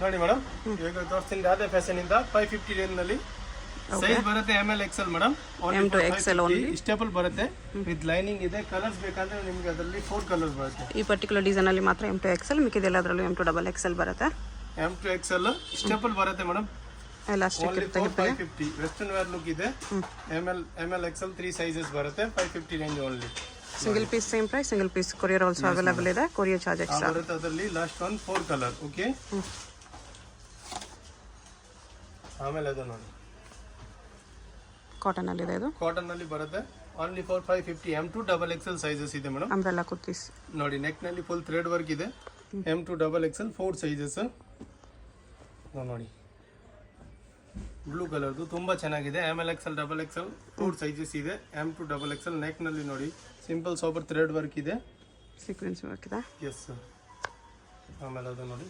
ನೋಡಿ ಮೇಡಮ್, ಇವಾಗ ತೋರಿಸ್ತೀನಿ ರಾಧೆ ಫ್ಯಾಷನ್ ಇಂದ 550 ರೇಂಜ್ ನಲ್ಲಿ ಸೈಜ್ ಬರುತ್ತೆ ML XL madam. M2 XL only. Stable ಬರುತ್ತೆ ವಿತ್ ಲೈನಿಂಗ್ ಇದೆ. ಕಲರ್ಸ್ ಬೇಕಂದ್ರೆ ನಿಮ್ಗೆ ಅದರಲ್ಲಿ 4 ಕಲರ್ಸ್ ಬರುತ್ತೆ. ಈ ಪರ್ಟಿಕ್ಯುಲರ್ ಡಿಸೈನ್ ಅಲ್ಲಿ ಮಾತ್ರ M2 XL, ಮಿಕ್ಕಿದೆಲ್ಲದರಲ್ಲೂ M2 XL ಬರುತ್ತೆ. M2 XL ಸ್ಟೇಬಲ್ ಬರುತ್ತೆ ಮೇಡಮ್. ಎಲಾಸ್ಟಿಕ್ ಇರುತ್ತೆ. 550 ವೆಸ್ಟರ್ನ್ ವೇರ್ ಲುಕ್ ಇದೆ. ML XL 3 ಸೈಜಸ್ ಬರುತ್ತೆ. 550 range only. Single piece same price, single piece courier also available ಇದೆ. ಕೊರಿಯರ್ ಚಾರ್ಜ್ ಎಕ್ಸ್ಟ್ರಾ ಬರುತ್ತೆ. ಅದರಲ್ಲಿ ಲಾಸ್ಟ್ ಒನ್ 4 ಕಲರ್. ಓಕೆ, ಆಮೇಲೆ ಅದು ನೋಡಿ ಕಾಟನ್ ಅಲ್ಲಿ ಇದೆ. ಇದು ಕಾಟನ್ ಅಲ್ಲಿ ಬರುತ್ತೆ. Only for 550. M2 XXL sizes ಇದೆ ಮೇಡಮ್. ಅಂಬ್ರೆಲಾ ಕುರ್ತೀಸ್ ನೋಡಿ, ನೆಕ್ ನಲ್ಲಿ ಫುಲ್ ಥ್ರೆಡ್ ವರ್ಕ್ ಇದೆ. M2 XXL 4 ಸೈಜಸ್ ನೋಡಿ. ಬ್ಲೂ ಕಲರ್ದು ತುಂಬಾ ಚೆನ್ನಾಗಿದೆ. ML XL XXL 4 ಸೈಜಸ್ ಇದೆ. M2 XXL ನೆಕ್ ನಲ್ಲಿ ನೋಡಿ ಸಿಂಪಲ್ ಸಾಬರ್ ಥ್ರೆಡ್ ವರ್ಕ್ ಇದೆ. ಸೀಕ್ವೆನ್ಸ್ ವರ್ಕ್ ಇದೆ. ಎಸ್, ಆಮೇಲೆ ಅದು ನೋಡಿ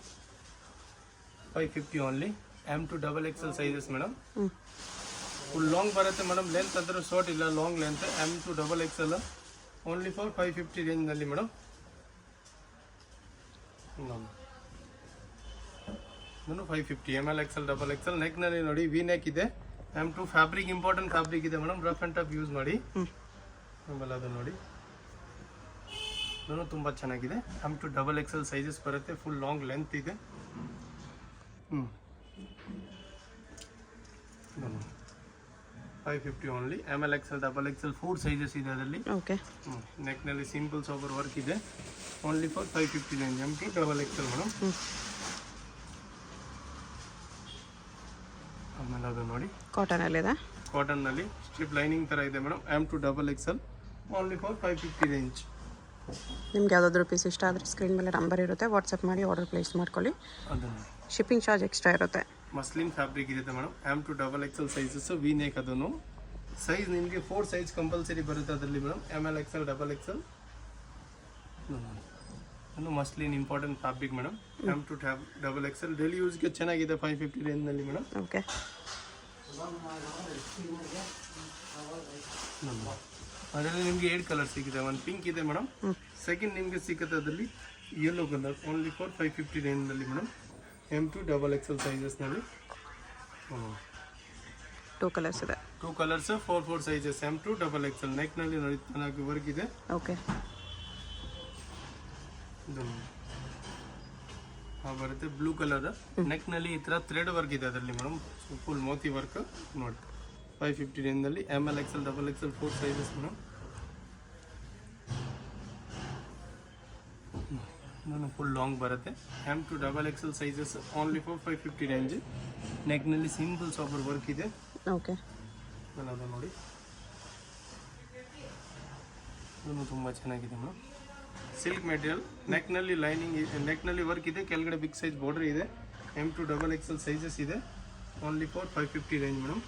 550 only. M2 XXL sizes madam. Full long ಬರುತ್ತೆ ಮೇಡಮ್. ಲೆಂತ್ ಅಂದ್ರೆ ಶಾರ್ಟ್ ಇಲ್ಲ, long length. M2 XXL only for 550 range ನಲ್ಲಿ ಮೇಡಮ್. ನಾನು 550 ML XL XXL ನೆಕ್ ನಲ್ಲಿ ನೋಡಿ ವಿ ನೆಕ್ ಇದೆ. M2 ಫ್ಯಾಬ್ರಿಕ್ ಇಂಪಾರ್ಟೆಂಟ್ ಫ್ಯಾಬ್ರಿಕ್ ಇದೆ madam. Rough and tough use ಮಾಡಿ. ಆಮೇಲೆ ಅದು ನೋಡಿ, ನಾನು ತುಂಬಾ ಚೆನ್ನಾಗಿದೆ. M2 XXL ಸೈಜಸ್ ಬರುತ್ತೆ. ಫುಲ್ ಲಾಂಗ್ ಲೆಂತ್ ಇದೆ. 550 only. ML XL XXL 4 sizes ಇದೆ ಅದರಲ್ಲಿ. ಓಕೆ, ನೆಕ್ ನಲ್ಲಿ ಸಿಂಪಲ್ ಸಾಬರ್ ವರ್ಕ್ ಇದೆ. Only for 550 range. M2 XXL madam. ಆಮೇಲೆ ಅದು ನೋಡಿ ಕಾಟನ್ ಅಲ್ಲಿ ಇದೆ. ಕಾಟನ್ ನಲ್ಲಿ ಸ್ಟ್ರಿಪ್ ಲೈನಿಂಗ್ ತರ ಇದೆ madam. M2 XXL only for 550 range. ನಿಮ್ಗೆ ಯಾವುದಾದ್ರೂ ಪೀಸ್ ಇಷ್ಟ ಆದರೆ ಸ್ಕ್ರೀನ್ ಮೇಲೆ ನಂಬರ್ ಇರುತ್ತೆ, ವಾಟ್ಸಪ್ ಮಾಡಿ ಆರ್ಡರ್ ಪ್ಲೇಸ್ ಮಾಡ್ಕೊಳ್ಳಿ. ಅದನ್ನು ಶಿಪ್ಪಿಂಗ್ ಚಾರ್ಜ್ ಎಕ್ಸ್ಟ್ರಾ ಇರುತ್ತೆ. ಮಸ್ಲಿನ್ ಫ್ಯಾಬ್ರಿಕ್ ಇರುತ್ತೆ madam. M2 XXL sizes V neck. ಅದನ್ನು ಸೈಜ್ ನಿಮಗೆ 4 ಸೈಜ್ ಕಂಪಲ್ಸರಿ ಬರುತ್ತೆ ಅದರಲ್ಲಿ ಮೇಡಮ್. ML XL XXL ಇನ್ನು muslin important fabric madam. M2 XXL daily ಯೂಸ್ಗೆ ಚೆನ್ನಾಗಿದೆ 550 ರೇಂಜ್ ನಲ್ಲಿ ಮೇಡಮ್. ಓಕೆ, ಅದರಲ್ಲಿ ನಿಮಗೆ 8 ಕಲರ್ ಸಿಗುತ್ತೆ. ಒಂದು ಪಿಂಕ್ ಇದೆ ಮೇಡಮ್. ಸೆಕೆಂಡ್ ನಿಮಗೆ ಸಿಗುತ್ತೆ ಅದರಲ್ಲಿ yellow colour. Only for 550 range ನಲ್ಲಿ ಮೇಡಮ್. M2 XXL ಸೈಜಸ್ ನಲ್ಲಿ 2 ಕಲರ್ಸ್ ಇದೆ. 2 colours 4 sizes. M2 XXL neck ನಲ್ಲಿ ನೋಡಿ ಚೆನ್ನಾಗಿ ವರ್ಕ್ ಇದೆ. ಓಕೆ, ಬರುತ್ತೆ ಬ್ಲೂ ಕಲರ್. ನೆಕ್ ನಲ್ಲಿ ಈ ತರ ಥ್ರೆಡ್ ವರ್ಕ್ ಇದೆ ಅದರಲ್ಲಿ ಮೇಡಮ್. ಫುಲ್ ಮೋತಿ ವರ್ಕ್ ನೋಡಿ. 550 ರೇಂಜ್ ನಲ್ಲಿ ML XL XXL 4 sizes madam. ನಾನು ಫುಲ್ ಲಾಂಗ್ ಬರುತ್ತೆ. M2 XXL sizes only for 550 range. Neck ನಲ್ಲಿ ಸಿಂಪಲ್ ಸಾಬರ್ ವರ್ಕ್ ಇದೆ. ಓಕೆ, ಅದು ನೋಡಿ, ಇದು ತುಂಬಾ ಚೆನ್ನಾಗಿದೆ ಮೇಡಮ್. Silk material. ನೆಕ್ ನಲ್ಲಿ ಲೈನಿಂಗ್, ನೆಕ್ ನಲ್ಲಿ ವರ್ಕ್ ಇದೆ. ಕೆಳಗಡೆ ಬಿಗ್ ಸೈಜ್ ಬಾರ್ಡರ್ ಇದೆ. M2 XXL ಸೈಜಸ್ ಇದೆ. Only for 550 range madam.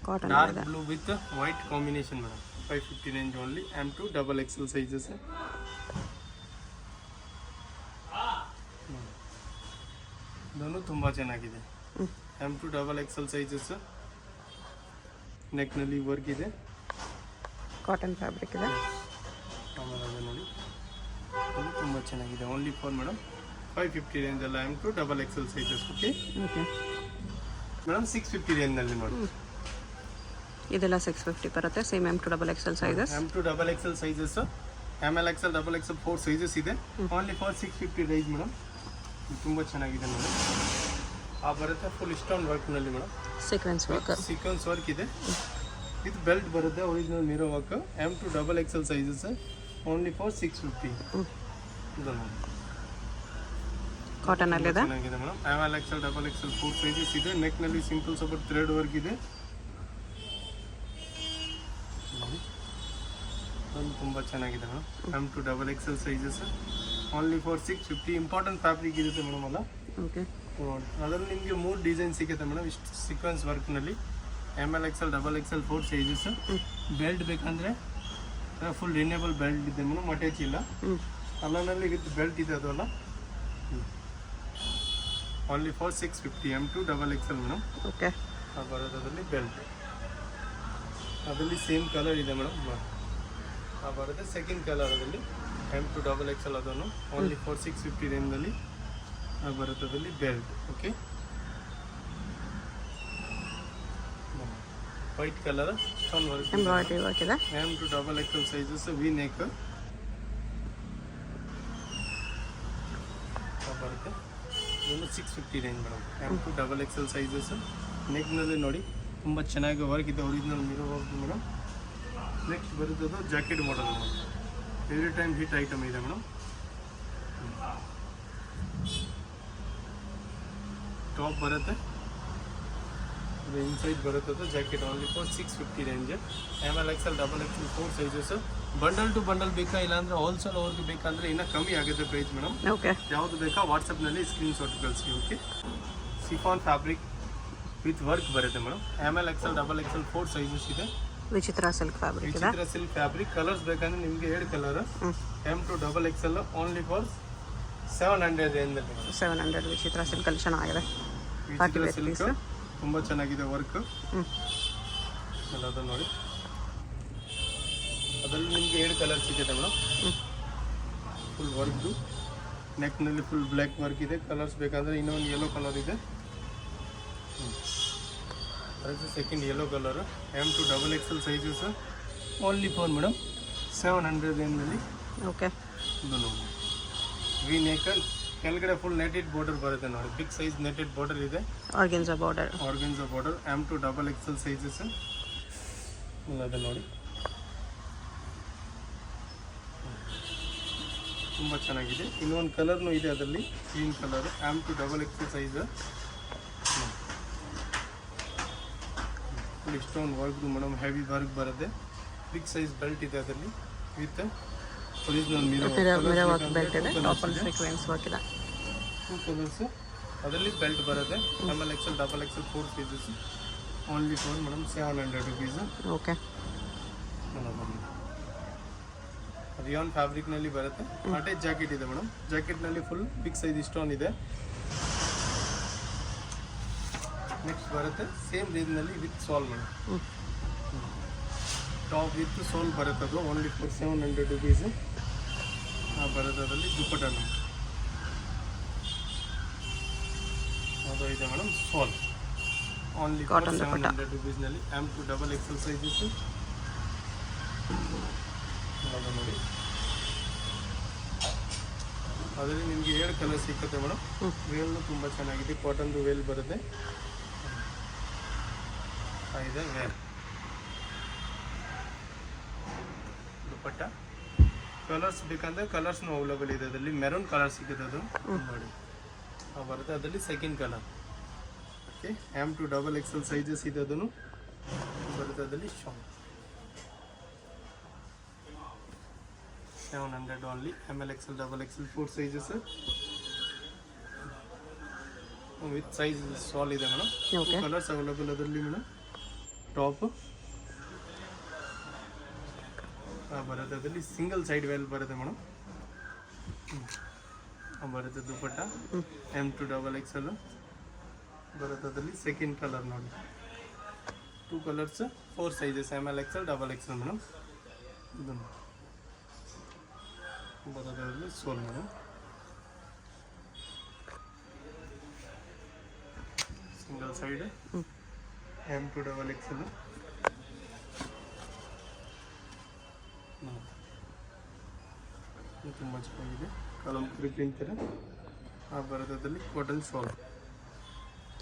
Cotton dark blue with white combination madam. 550 range only. M2 XXL sizes. ಇದನ್ನು ತುಂಬಾ ಚೆನ್ನಾಗಿದೆ. M2 XXL sizes. ನೆಕ್ ನಲ್ಲಿ ವರ್ಕ್ ಇದೆ. ಕಾಟನ್ ಫ್ಯಾಬ್ರಿಕ್ ಇದೆ. ಆಮೇಲೆ ಅದು ನೋಡಿ, ಅದು ತುಂಬ ಚೆನ್ನಾಗಿದೆ. ಓನ್ಲಿ ಫಾರ್ ಮೇಡಮ್ 550 ರೇಂಜ್ ಅಲ್ಲ. M2 XXL sizes. Okay madam. 650 ರೇಂಜ್ನಲ್ಲಿ ನೋಡಿ, ಇದೆಲ್ಲ 650 ಬರುತ್ತೆ. Same M2 XXL sizes. M2 XXL sizes. ML XL XXL 4 sizes ಇದೆ. Only for 650 range madam. ತುಂಬ ಚೆನ್ನಾಗಿದೆ ನೋಡಿ. ಬರುತ್ತೆ ಫುಲ್ ಸ್ಟೋನ್ ವರ್ಕ್ನಲ್ಲಿ ಮೇಡಮ್. ಸೀಕ್ವೆನ್ಸ್ ವರ್ಕ್ ಇದೆ. ಇದು ಬೆಲ್ಟ್ ಬರುತ್ತೆ. Original mirror work. M2 XXL sizes. Only for 650. Cotton ಅಲ್ಲಿ ಇದೆ. ಚೆನ್ನಾಗಿದೆ madam. ML XL XXL 4 sizes ಇದೆ. ನೆಕ್ ನಲ್ಲಿ ಸಿಂಪಲ್ ಸ್ವಲ್ಪ ಥ್ರೆಡ್ ವರ್ಕ್ ಇದೆ. ತುಂಬಾ ಚೆನ್ನಾಗಿದೆ madam. M2 XXL sizes. Only for 650. Important fabric ಇರುತ್ತೆ ಮೇಡಮ್ ಅಲ್ಲ. ಓಕೆ, ಅದರಲ್ಲಿ ನಿಮಗೆ 3 ಡಿಸೈನ್ ಸಿಗುತ್ತೆ ಮೇಡಮ್. ಇಷ್ಟು ಸೀಕ್ವೆನ್ಸ್ ವರ್ಕ್ನಲ್ಲಿ. ML XL XXL 4 sizes. Belt ಬೇಕಂದ್ರೆ ಫುಲ್ ರಿನೇಬಲ್ ಬೆಲ್ಟ್ ಇದೆ ಮೇಡಮ್. ಅಟ್ಯಾಚ್ ಇಲ್ಲ. ಅಲ್ಲನಲ್ಲಿ ವಿತ್ ಬೆಲ್ಟ್ ಇದೆ ಅದು ಅಲ್ಲ. Only for 650. M2 XXL madam. Okay, ಬರೋದ್ರಲ್ಲಿ ಬೆಲ್ಟ್. ಅದರಲ್ಲಿ ಸೇಮ್ ಕಲರ್ ಇದೆ ಮೇಡಮ್. ಬರುತ್ತೆ ಸೆಕೆಂಡ್ ಕಲರ್ ಅದರಲ್ಲಿ. M2 XXL ಅದನ್ನು ಓನ್ಲಿ ಫಾರ್ 650 ರೇಂಜ್ನಲ್ಲಿ. ಬರುತ್ತೆ ಅದರಲ್ಲಿ belt. Okay, white colour stone work, embroidery work ಇದೆ. M to double XL sizes, V neck ಬರುತ್ತೆ. ಇದನ್ನು 650 range madam. M to double XL sizes. ನೆಕ್ನಲ್ಲಿ ನೋಡಿ ತುಂಬ ಚೆನ್ನಾಗಿ ವರ್ಕ್ ಇದೆ, original mirror work madam. Next ಬರುತ್ತದು jacket model madam. Every time hit item ಇದೆ ಮೇಡಮ್. ಟಾಪ್ ಬರುತ್ತೆ, ಇದು ಇನ್ಸೈಡ್ ಬರುತ್ತದೆ jacket. Only for 650 range. ML XL double XL 4 sizes. Bundle to bundle ಬೇಕಾ, ಇಲ್ಲಾಂದ್ರೆ ಹೋಲ್ಸೇಲ್ ಅವ್ರಿಗೆ ಬೇಕಂದ್ರೆ ಇನ್ನೂ ಕಮ್ಮಿ ಆಗುತ್ತೆ ಪ್ರೈಸ್ ಮೇಡಮ್. ಓಕೆ, ಯಾವುದು ಬೇಕಾ ವಾಟ್ಸಪ್ನಲ್ಲಿ ಸ್ಕ್ರೀನ್ಶಾಟ್ ಕಳಿಸಿ. Okay, chiffon fabric with work ಬರುತ್ತೆ madam. ML XL double XL 4 sizes ಇದೆ. ವಿಚಿತ್ರ ಸಿಲ್ಕ್ ಫ್ಯಾಬ್ರಿಕ್ ಇದೆ. Vichitra silk fabric. ಕಲರ್ಸ್ ಬೇಕಂದ್ರೆ ನಿಮಗೆ 7 colour. M to double XL only for 700 ರೇಂಜಲ್ಲಿ. 700 ವಿಚಿತ್ರ ಸಿಲ್ಕ್ ಅಲ್ಲಿ ಚೆನ್ನಾಗಿದೆ. ಪಾರ್ಟಿ ವಿಚಿತ್ರ ವೇರ್ ಸಿಲ್ಕ್ ಪೀಸ್. ತುಂಬ ಚೆನ್ನಾಗಿದೆ ವರ್ಕ್ ಎಲ್ಲದು ನೋಡಿ. ಅದರಲ್ಲಿ ನಿಮಗೆ 7 ಕಲರ್ ಸಿಗುತ್ತೆ ಮೇಡಮ್. ಫುಲ್ ವರ್ಕ್ದು ನೆಕ್ನಲ್ಲಿ ಫುಲ್ ಬ್ಲ್ಯಾಕ್ ವರ್ಕ್ ಇದೆ. ಕಲರ್ಸ್ ಬೇಕಂದ್ರೆ ಇನ್ನೊಂದು ಯೆಲ್ಲೋ ಕಲರ್ ಇದೆ. Second yellow colour. M to double XL sizes only for madam 700 ರೇಂಜಲ್ಲಿ. ಓಕೆ, ಇದು ನೋಡಿ ವಿ ನೆಕ್, ಕೆಳಗಡೆ ಫುಲ್ ನೆಟೆಡ್ ಬಾರ್ಡರ್ ಬರುತ್ತೆ ನೋಡಿ. ಬಿಗ್ ಸೈಜ್ ನೆಟೆಡ್ ಬಾರ್ಡರ್ ಇದೆ. Organza border. Organza border. M to double XL sizes ಅದು ನೋಡಿ ತುಂಬ ಚೆನ್ನಾಗಿದೆ. ಇನ್ನೊಂದು ಕಲರ್ನು ಇದೆ ಅದರಲ್ಲಿ, green colour. M to double XL size. Full stone ವರ್ಕ್ದು ಮೇಡಮ್, ಹೆವಿ ವರ್ಕ್ ಬರುತ್ತೆ. ಬಿಗ್ ಸೈಜ್ ಬೆಲ್ಟ್ ಇದೆ ಅದರಲ್ಲಿ with original mirror work belt ಇದೆ. ಟಾಪ್ ಅಲ್ಲಿ ಸೀಕ್ವೆನ್ಸ್ ವರ್ಕ್ ಇದೆ. 2 ಕಲರ್ಸ್ ಅದರಲ್ಲಿ ಬೆಲ್ಟ್ ಬರುತ್ತೆ. ML XL double XL 4 sizes only for madam 700 rupees. Okay, rayon ಫ್ಯಾಬ್ರಿಕ್ನಲ್ಲಿ ಬರುತ್ತೆ. ಅಟ್ಯಾಚ್ ಜಾಕೆಟ್ ಇದೆ ಮೇಡಮ್. ಜಾಕೆಟ್ನಲ್ಲಿ ಫುಲ್ ಬಿಗ್ ಸೈಜ್ ಸ್ಟೋನ್ ಇದೆ. ನೆಕ್ಸ್ಟ್ ಬರುತ್ತೆ ಸೇಮ್ ರೇಂಜ್ನಲ್ಲಿ with shawl madam. Top with shawl ಬರುತ್ತೆ. ಅದು ಓನ್ಲಿ ಫಾರ್ 700 ರುಪೀಸ್ ಬರುತ್ತೆ. ಅದರಲ್ಲಿ ದುಪ್ಪಟ್ಟ ಅದು ಇದೆ ಮೇಡಮ್. ಸೋಲ್ ಓನ್ಲಿ ಫಾರ್ 700 ರುಪೀಸ್ನಲ್ಲಿ. M to double XL sizes ನೋಡಿ. ಅದರಲ್ಲಿ ನಿಮಗೆ 7 ಕಲರ್ ಸಿಕ್ಕುತ್ತೆ ಮೇಡಮ್. ವೇಲ್ನು ತುಂಬ ಚೆನ್ನಾಗಿದೆ. ಕಾಟನ್ದು ವೇಲ್ ಬರುತ್ತೆ. ಇದೆ ವೇಲ್. ದುಪ್ಪಟ್ಟ ಕಲರ್ಸ್ ಬೇಕಂದ್ರೆ ಕಲರ್ಸ್ನು ಅವೈಲೇಬಲ್ ಇದೆ. ಅದರಲ್ಲಿ ಮೆರೂನ್ ಕಲರ್ ಸಿಗುತ್ತೆ. ಅದು ನೋಡಿ ಬರುತ್ತೆ. ಅದರಲ್ಲಿ second colour. Okay, M to double XL sizes ಇದೆ. ಅದನ್ನು ಬರುತ್ತೆ. ಅದರಲ್ಲಿ 700 only. ML XL double XL 4 sizes with size ಸಾಲ್ ಇದೆ ಮೇಡಮ್. ಓಕೆ, ಕಲರ್ಸ್ ಅವೈಲೇಬಲ್ ಅದರಲ್ಲಿ ಮೇಡಮ್. ಟಾಪ್ ಬರುತ್ತೆ. ಅದರಲ್ಲಿ ಸಿಂಗಲ್ ಸೈಡ್ ವೇಲ್ ಬರುತ್ತೆ ಮೇಡಮ್. ಬರುತ್ತೆ. Dupatta M to double XL ಬರುತ್ತೆ. ಅದರಲ್ಲಿ ಸೆಕೆಂಡ್ ಕಲರ್ ನೋಡಿ. 2 colours 4 sizes. ML XL double XL madam. ಇದನ್ನು ಬರುತ್ತೆ. ಅದರಲ್ಲಿ ಸೋಲ್ madam. Single side M to double XL. ತುಂಬ ಚೆನ್ನಾಗಿದೆ. ಕಲಂಕರಿ ಪ್ರಿಂಟ್ ಥರ ಬರುತ್ತೆ. ಅದರಲ್ಲಿ cotton shawl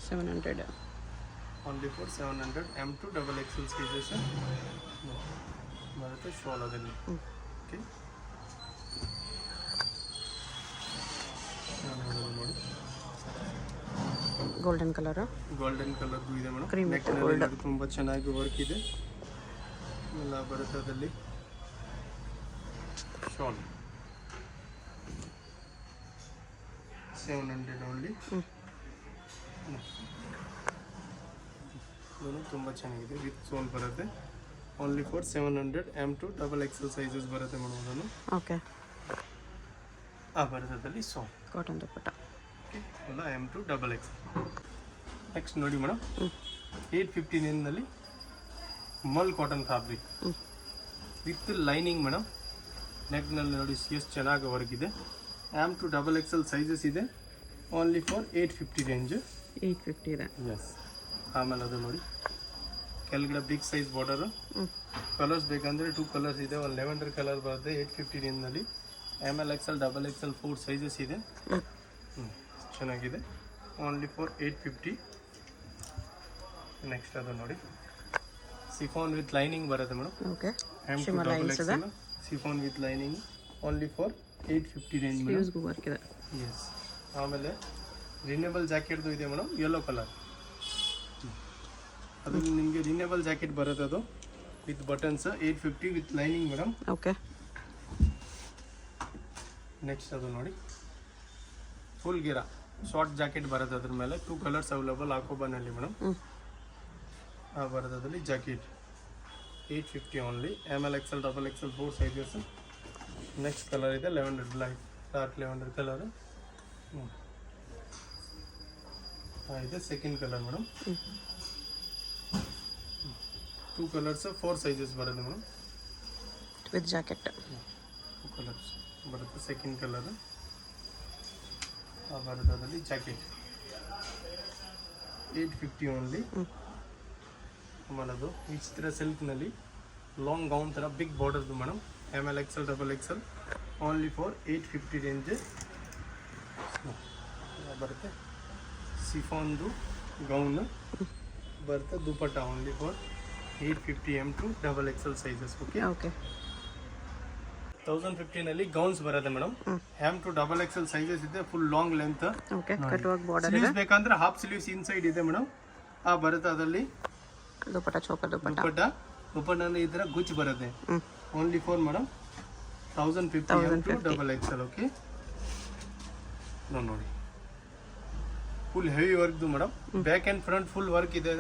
700. Only for 700. M to double XL sizes ಬರುತ್ತೆ. ಶಾಲ್ ಅದರಲ್ಲಿ. ಓಕೆ, ನೋಡಿ ಗೋಲ್ಡನ್ ಕಲರ್. ಗೋಲ್ಡನ್ ಕಲರ್ದು ಇದೆ ಮೇಡಮ್. Cream ನೆಕ್ ತುಂಬ ಚೆನ್ನಾಗಿ ವರ್ಕ್ ಇದೆ ಎಲ್ಲ ಬರುತ್ತೆ. ಅದರಲ್ಲಿ ಶಾಲ್ 700 ಓನ್ಲಿ. ತುಂಬ ಚೆನ್ನಾಗಿದೆ. ವಿತ್ ಸೋಲ್ ಬರುತ್ತೆ. Only for 700. M to double XL sizes ಬರುತ್ತೆ ಮೇಡಮ್. ಅದನ್ನು ಓಕೆ, ಬರುತ್ತೆ. ಅದರಲ್ಲಿ ಸೋಲ್ ಕಾಟನ್ ದುಪ್ಪಟ್ಟ. ಓಕೆ, ಅಲ್ಲ M to double XL. Next ನೋಡಿ ಮೇಡಮ್ 859ನಲ್ಲಿ mul cotton fabric with lining madam. ನೆಕ್ನಲ್ಲಿ ನೋಡಿ ಎಷ್ಟು ಚೆನ್ನಾಗಿ ವರ್ಕ್ ಇದೆ. M to double XL sizes ಇದೆ. Only for 850 range. 850 ಇದೆ. ಎಸ್. ಆಮೇಲೆ ಅದು ನೋಡಿ ಕೆಳಗಡೆ ಬಿಗ್ ಸೈಜ್ ಬಾರ್ಡರು. ಕಲರ್ಸ್ ಬೇಕಂದರೆ 2 ಕಲರ್ಸ್ ಇದೆ. ಒಂದು ಲೆವೆಂಡರ್ ಕಲರ್ ಬರುತ್ತೆ 850 ರೇಂಜ್ನಲ್ಲಿ. ML XL XXL 4 ಸೈಜಸ್ ಇದೆ. ಚೆನ್ನಾಗಿದೆ. Only for 850. ನೆಕ್ಸ್ಟ್ ಅದು ನೋಡಿ ಸಿಫಾನ್ ವಿತ್ ಲೈನಿಂಗ್ ಬರುತ್ತೆ madam. Okay. XXL chiffon with lining only for 850 range madam. ಸ್ಲೀವ್ಸ್ಗೂ ವರ್ಕ್ ಇದೆ. ಎಸ್. ಆಮೇಲೆ ರಿನೇಬಲ್ ಜಾಕೆಟ್ದು ಇದೆ ಮೇಡಮ್, ಯೆಲ್ಲೋ ಕಲರ್. ಅದು ನಿಮಗೆ ರಿನೇಬಲ್ ಜಾಕೆಟ್ ಬರುತ್ತೆ, ಅದು with buttons 850 with lining madam. Okay. Next ಅದು ನೋಡಿ ಫುಲ್ ಗಿರಾ ಶಾರ್ಟ್ ಜಾಕೆಟ್ ಬರುತ್ತೆ. ಅದ್ರ ಮೇಲೆ 2 ಕಲರ್ಸ್ ಅವೈಲೇಬಲ್ ಆಕೋಬಾನಲ್ಲಿ ಮೇಡಮ್. ಬರುತ್ತೆ ಅದರಲ್ಲಿ jacket 850 only. ML XL XXL 4 sizes. Next colour ಇದೆ ಲೆವೆಂಡರ್, ಡಾರ್ಕ್ ಲೆವೆಂಡರ್ ಕಲರ್. ಇದೆ second colour madam. 2 colours 4 sizes ಬರುತ್ತೆ ಮೇಡಮ್ ವಿತ್ ಜಾಕೆಟ್. 2 ಕಲರ್ಸ್ ಬರುತ್ತೆ. ಸೆಕೆಂಡ್ ಕಲರ್ ಬರುತ್ತೆ ಅದರಲ್ಲಿ ಜಾಕೆಟ್ 850 ಓನ್ಲಿ. ಆಮೇಲೆ ಅದು ಈ ಚಿತ್ರ ಸಿಲ್ಕ್ನಲ್ಲಿ ಲಾಂಗ್ ಗೌನ್ ಥರ ಬಿಗ್ ಬಾರ್ಡರ್ದು madam. ML XL XXL only for 850 range ಬರುತ್ತೆ. ಸಿಫಾನ್ದು ಗೌನ್ ಬರುತ್ತೆ. Dupatta only for 850 M2 XXL sizes. Okay. 1050ನಲ್ಲಿ gowns ಬರುತ್ತೆ ಮೇಡಮ್. M2 XXL ಸೈಜಸ್ ಇದೆ. Full long length. Okay. Cut work border ಇದೆ. ಸ್ಲೀವ್ಸ್ ಬೇಕಂದ್ರೆ ಹಾಫ್ ಸ್ಲೀವ್ಸ್ ಇನ್ಸೈಡ್ ಇದೆ madam. ಬರುತ್ತೆ ಅದರಲ್ಲಿ ದುಪಟ್ಟ, ಚೋಕರ್ ದುಪಟ್ಟ. ದುಪಟ್ಟನ ಈ ಥರ ಗುಚ್ ಬರುತ್ತೆ. Only for madam 1050 M2 XXL. Okay. ನೋಡಿ ಫುಲ್ ಹೆವಿ ವರ್ಕ್ದು madam. Back and front full work ಇದೆ.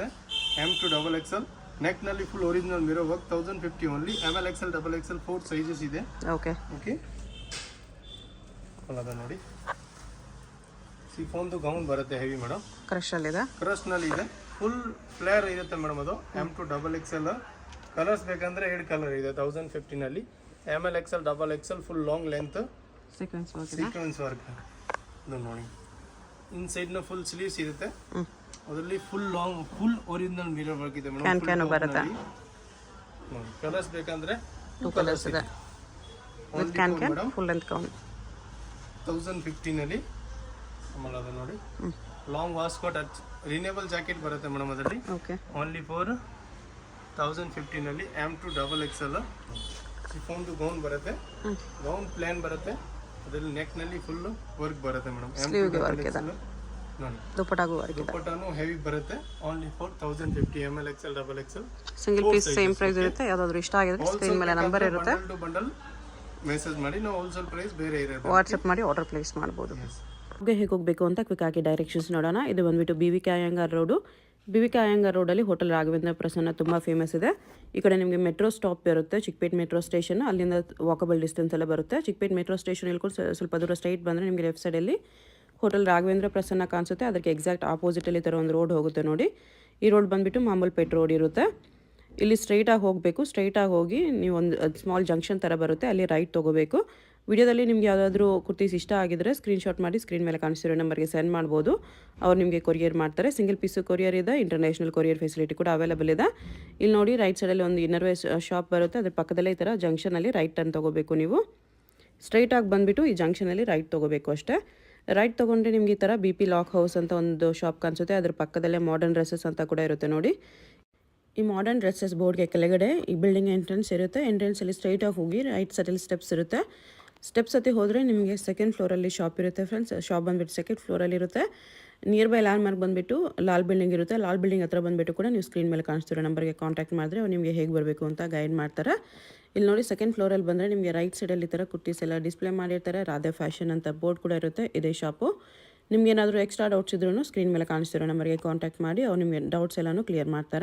M2 XXL ನೆಕ್ನಲ್ಲಿ full original mirror work. 1050 only. ML XL XXL 4 sizes ಇದೆ. ಓಕೆ. ಓಕೆ. ಅದ ನೋಡಿ ಸಿಫಾನ್ದು ಗೌನ್ ಬರುತ್ತೆ ಹೆವಿ ಮೇಡಮ್. ಕ್ರಶಲ್ಲಿದೆ. ಕ್ರಶ್ನಲ್ಲಿ ಇದೆ. ಫುಲ್ ಫ್ಲೇರ್ ಇರುತ್ತೆ ಮೇಡಮ್. ಅದು M2 XXL. ಕಲರ್ಸ್ ಬೇಕಂದ್ರೆ 2 ಕಲರ್ ಇದೆ 1050ನಲ್ಲಿ. ML XL XXL full long length sequence work. ಅದು ನೋಡಿ ಇನ್ಸೈಡ್ನ ಫುಲ್ ಸ್ಲೀವ್ಸ್ ಇರುತ್ತೆ. ಅದರಲ್ಲಿ full long full original mirror work ಇದೆ ಮೇಡಮ್. ಕ್ಯಾನ್ ಬರುತ್ತೆ. ಕಲರ್ಸ್ ಬೇಕಂದ್ರೆ 2 ಕಲರ್ಸ್ ಇದೆ. ವಿತ್ ಕ್ಯಾನ್ ಫುಲ್ ಲೆಂತ್ ಗೌನ್ 1050ನಲ್ಲಿ. ಆಮೇಲೆ ಅದು ನೋಡಿ ಲಾಂಗ್ ವಾಸ್ಕೋಟ್ ರಿನೇಬಲ್ ಜಾಕೆಟ್ ಬರುತ್ತೆ ಮೇಡಮ್ ಅದರಲ್ಲಿ. ಓಕೆ. ಓನ್ಲಿ ಫಾರ್ 1050ನಲ್ಲಿ. M2 XXL ಸಿಫಾನ್ದು ಗೌನ್ ಬರುತ್ತೆ. ಗೌನ್ ಪ್ಲೇನ್ ಬರುತ್ತೆ. ಅದರಲ್ಲಿ ನೆಕ್ನಲ್ಲಿ ಫುಲ್ ವರ್ಕ್ ಬರುತ್ತೆ ಮೇಡಮ್. ಸ್ಲೀವ್ಗೆ ವರ್ಕ್ ಇದೆ. ನೋಡಿ ದುಪಟ್ಟಾಗೂ ವರ್ಕ್ ಇದೆ. ದುಪಟ್ಟಾನು ಹೆವಿ ಬರುತ್ತೆ. Only for 1050 ML XL XXL. Single piece same price ಇರುತ್ತೆ. ಯಾವ್ದಾದ್ರು ಇಷ್ಟ ಆಗಿದ್ರೆ ಸ್ಕ್ರೀನ್ ಮೇಲೆ ನಂಬರ್ ಇರುತ್ತೆ. ಬಂಡಲ್ ಟು ಬಂಡಲ್ ಮೆಸೇಜ್ ಮಾಡಿ. ನಾವು ಹೋಲ್ಸೇಲ್ ಪ್ರೈಸ್ ಬೇರೆ ಇರುತ್ತೆ. ವಾಟ್ಸಪ್ ಮಾಡಿ ಆರ್ಡರ್ ಪ್ಲೇಸ್ ಮಾಡ್ಬೋದು. ಹೇಗೆ ಹೋಗಬೇಕು ಅಂತ ಕ್ವಿಕ್ ಆಗಿ ಡೈರೆಕ್ಷನ್ಸ್ ನೋಡೋಣ. ಇದು ಬಂದ್ಬಿಟ್ಟು BVK Iyengar road. BVK Iyengar ರೋಡಲ್ಲಿ ಹೋಟೆಲ್ ರಾಘವೇಂದ್ರ ಪ್ರಸನ್ನ ತುಂಬ ಫೇಮಸ್ ಇದೆ. ಈ ಕಡೆ ನಿಮಗೆ ಮೆಟ್ರೋ ಸ್ಟಾಪ್ ಇರುತ್ತೆ, ಚಿಕ್ಕಪೇಟ್ ಮೆಟ್ರೋ ಸ್ಟೇಷನ್. ಅಲ್ಲಿಂದ ವಾಕಬಲ್ ಡಿಸ್ಟೆನ್ಸ್ ಎಲ್ಲ ಬರುತ್ತೆ. ಚಿಕ್ಕಪೇಟ್ ಮೆಟ್ರೋ ಸ್ಟೇಷನ್ ಇಳ್ಕೊಂಡು ಸ್ವಲ್ಪ ದೂರ ಸ್ಟ್ರೈಟ್ ಬಂದರೆ ನಿಮಗೆ ಲೆಫ್ಟ್ ಸೈಡಲ್ಲಿ ಹೋಟೆಲ್ ರಾಘವೇಂದ್ರ ಪ್ರಸನ್ನ ಕಾಣಿಸುತ್ತೆ. ಅದಕ್ಕೆ ಎಕ್ಸಾಕ್ಟ್ ಆಪೋಸಿಟಲ್ಲಿ ಥರ ಒಂದು ರೋಡ್ ಹೋಗುತ್ತೆ ನೋಡಿ. ಈ ರೋಡ್ ಬಂದುಬಿಟ್ಟು ಮಾಮೂಲ್ಪೇಟ್ ರೋಡ್ ಇರುತ್ತೆ. ಇಲ್ಲಿ ಸ್ಟ್ರೈಟಾಗಿ ಹೋಗಬೇಕು. ಸ್ಟ್ರೈಟಾಗಿ ಹೋಗಿ ನೀವು ಒಂದು ಸ್ಮಾಲ್ ಜಂಕ್ಷನ್ ಥರ ಬರುತ್ತೆ, ಅಲ್ಲಿ ರೈಟ್ ತೊಗೋಬೇಕು. ವಿಡಿಯೋದಲ್ಲಿ ನಿಮ್ಗೆ ಯಾವುದಾದ್ರೂ ಕುರ್ತೀಸ್ ಇಷ್ಟ ಆಗಿದ್ರೆ ಸ್ಕ್ರೀನ್ಶಾಟ್ ಮಾಡಿ ಸ್ಕ್ರೀನ್ ಮೇಲೆ ಕಾಣಿಸ್ತಿರೋ ನಂಬರ್ಗೆ ಸೆಂಡ್ ಮಾಡ್ಬೋದು. ಅವ್ರು ನಿಮಗೆ ಕೊರಿಯರ್ ಮಾಡ್ತಾರೆ. ಸಿಂಗಲ್ ಪೀಸು ಕೊರಿಯರ್ ಇದೆ. ಇಂಟರ್ನ್ಯಾಷನಲ್ ಕೊರಿಯರ್ ಫೆಸಿಲಿಟಿ ಕೂಡ ಅವೈಲೇಬಲ್ ಇದೆ. ಇಲ್ಲಿ ನೋಡಿ ರೈಟ್ ಸೈಡಲ್ಲಿ ಒಂದು ಇನ್ನರ್ವೇರ್ ಶಾಪ್ ಬರುತ್ತೆ. ಅದ್ರ ಪಕ್ಕದಲ್ಲೇ ಈ ಥರ ಜಂಕ್ಷನಲ್ಲಿ ರೈಟ್ ಟರ್ನ್ ತೊಗೋಬೇಕು. ನೀವು ಸ್ಟ್ರೈಟಾಗಿ ಬಂದುಬಿಟ್ಟು ಈ ಜಂಕ್ಷನಲ್ಲಿ ರೈಟ್ ತೊಗೋಬೇಕು ಅಷ್ಟೇ. ರೈಟ್ ತೊಗೊಂಡ್ರೆ ನಿಮ್ಗೆ ಈ ಥರ BP ಲಾಕ್ ಹೌಸ್ ಅಂತ ಒಂದು ಶಾಪ್ ಕಾಣಿಸುತ್ತೆ. ಅದ್ರ ಪಕ್ಕದಲ್ಲೇ ಮಾಡರ್ನ್ ಡ್ರೆಸ್ಸಸ್ ಅಂತ ಕೂಡ ಇರುತ್ತೆ ನೋಡಿ. ಈ ಮಾಡರ್ನ್ ಡ್ರೆಸ್ಸಸ್ ಬೋರ್ಡ್ಗೆ ಕೆಳಗಡೆ ಈ ಬಿಲ್ಡಿಂಗ್ ಎಂಟ್ರೆನ್ಸ್ ಇರುತ್ತೆ. ಎಂಟ್ರೆನ್ಸಲ್ಲಿ ಸ್ಟ್ರೈಟಾಗಿ ಹೋಗಿ ರೈಟ್ ಸೈಡಲ್ಲಿ ಸ್ಟೆಪ್ಸ್ ಇರುತ್ತೆ. ಸ್ಟೆಪ್ಸ್ ಹತ್ತಿ ಹೋದರೆ ನಿಮಗೆ ಸೆಕೆಂಡ್ ಫ್ಲೋರಲ್ಲಿ ಶಾಪ್ ಇರುತ್ತೆ ಫ್ರೆಂಡ್ಸ್. ಶಾಪ್ ಬಂದುಬಿಟ್ಟು ಸೆಕೆಂಡ್ ಫ್ಲೋರಲ್ಲಿ ಇರುತ್ತೆ. ನಿಯರ್ ಬೈ ಲ್ಯಾಂಡ್ ಮಾರ್ಕ್ ಬಂದುಬಿಟ್ಟು ಲಾಲ್ ಬಿಲ್ಡಿಂಗ್ ಇರುತ್ತೆ. ಲಾಲ್ ಬಿಲ್ಡಿಂಗ್ ಹತ್ರ ಬಂದುಬಿಟ್ಟು ಕೂಡ ನೀವು ಸ್ಕ್ರೀನ್ ಮೇಲೆ ಕಾಣಿಸ್ತಿರೋ ನಂಬರ್ಗೆ ಕಾಂಟ್ಯಾಕ್ಟ್ ಮಾಡಿದ್ರೆ ಅವ್ರು ನಿಮಗೆ ಹೇಗೆ ಬರಬೇಕು ಅಂತ ಗೈಡ್ ಮಾಡ್ತಾರೆ. ಇಲ್ಲಿ ನೋಡಿ ಸೆಕೆಂಡ್ ಫ್ಲೋರಲ್ಲಿ ಬಂದರೆ ನಿಮಗೆ ರೈಟ್ ಸೈಡಲ್ಲಿ ಈ ಥರ ಕುರ್ತೀಸ್ ಎಲ್ಲ ಡಿಸ್ಪ್ಲೇ ಮಾಡಿರ್ತಾರೆ. ರಾಧೆ ಫ್ಯಾಷನ್ ಅಂತ ಬೋರ್ಡ್ ಕೂಡ ಇರುತ್ತೆ. ಇದೇ ಶಾಪು. ನಿಮ್ಗೆ ಏನಾದರೂ ಎಕ್ಸ್ಟ್ರಾ ಡೌಟ್ಸ್ ಇದ್ರೂ ಸ್ಕ್ರೀನ್ ಮೇಲೆ ಕಾಣಿಸ್ತಿರೋ ನಂಬರ್ಗೆ ಕಾಂಟ್ಯಾಕ್ಟ್ ಮಾಡಿ ಅವ್ರು ನಿಮಗೆ ಡೌಟ್ಸ್ ಎಲ್ಲನೂ ಕ್ಲಿಯರ್ ಮಾಡ್ತಾರೆ.